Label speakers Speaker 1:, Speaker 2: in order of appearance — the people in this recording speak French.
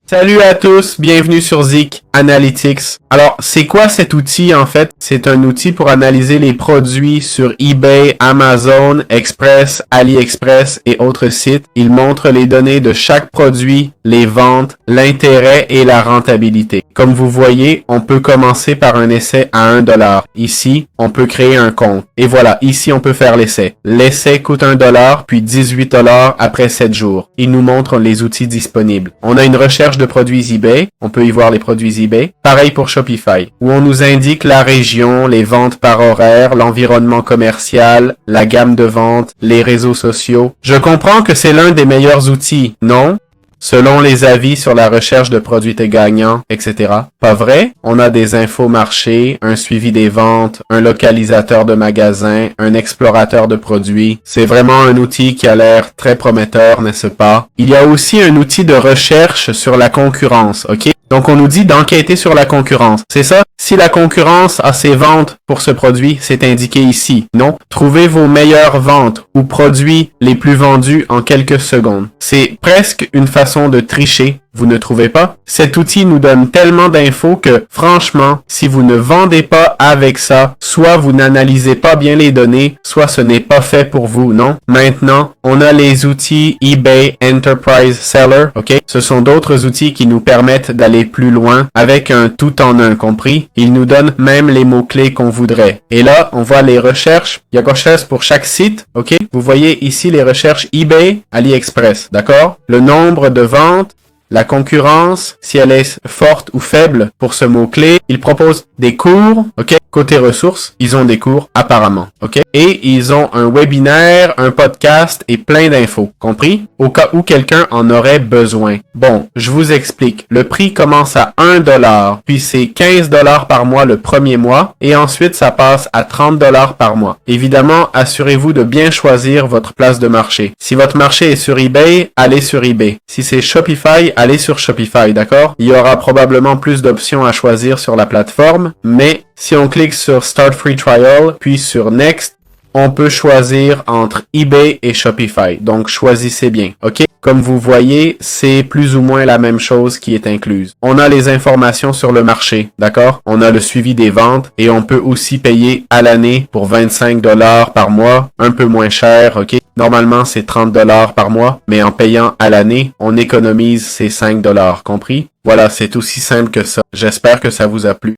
Speaker 1: Salut à tous, bienvenue sur Zik Analytics. Alors, c'est quoi cet outil en fait? C'est un outil pour analyser les produits sur eBay, Amazon, Express, AliExpress et autres sites. Il montre les données de chaque produit, les ventes, l'intérêt et la rentabilité. Comme vous voyez, on peut commencer par un essai à $1. Ici, on peut créer un compte. Et voilà, ici on peut faire l'essai. L'essai coûte $1 puis $18 après 7 jours. Il nous montre les outils disponibles. On a une recherche de produits eBay. On peut y voir les produits eBay. Pareil pour Shopify, où on nous indique la région, les ventes par horaire, l'environnement commercial, la gamme de ventes, les réseaux sociaux. Je comprends que c'est l'un des meilleurs outils, non? Selon les avis sur la recherche de produits gagnants, etc. Pas vrai? On a des infos marchés, un suivi des ventes, un localisateur de magasins, un explorateur de produits. C'est vraiment un outil qui a l'air très prometteur, n'est-ce pas? Il y a aussi un outil de recherche sur la concurrence, ok? Donc, on nous dit d'enquêter sur la concurrence. C'est ça? Si la concurrence a ses ventes pour ce produit, c'est indiqué ici. Non? Trouvez vos meilleures ventes ou produits les plus vendus en quelques secondes. C'est presque une façon de tricher. Vous ne trouvez pas? Cet outil nous donne tellement d'infos que, franchement, si vous ne vendez pas avec ça, soit vous n'analysez pas bien les données, soit ce n'est pas fait pour vous, non? Maintenant, on a les outils eBay Enterprise Seller, ok? Ce sont d'autres outils qui nous permettent d'aller plus loin avec un tout-en-un, compris? Ils nous donnent même les mots-clés qu'on voudrait. Et là, on voit les recherches. Il y a quelque chose pour chaque site, ok? Vous voyez ici les recherches eBay, AliExpress, d'accord? Le nombre de ventes, la concurrence, si elle est forte ou faible pour ce mot-clé. Ils proposent des cours, ok? Côté ressources, ils ont des cours apparemment, ok? Et ils ont un webinaire, un podcast et plein d'infos, compris? Au cas où quelqu'un en aurait besoin. Bon, je vous explique. Le prix commence à $1, puis c'est $15 par mois le premier mois, et ensuite ça passe à $30 par mois. Évidemment, assurez-vous de bien choisir votre place de marché. Si votre marché est sur eBay, allez sur eBay. Si c'est Shopify, allez sur Shopify, d'accord? Il y aura probablement plus d'options à choisir sur la plateforme, mais si on clique sur Start Free Trial, puis sur Next, on peut choisir entre eBay et Shopify. Donc, choisissez bien, ok? Comme vous voyez, c'est plus ou moins la même chose qui est incluse. On a les informations sur le marché, d'accord? On a le suivi des ventes et on peut aussi payer à l'année pour $25 par mois, un peu moins cher, ok? Normalement, c'est $30 par mois, mais en payant à l'année, on économise ces $5, compris? Voilà, c'est aussi simple que ça. J'espère que ça vous a plu.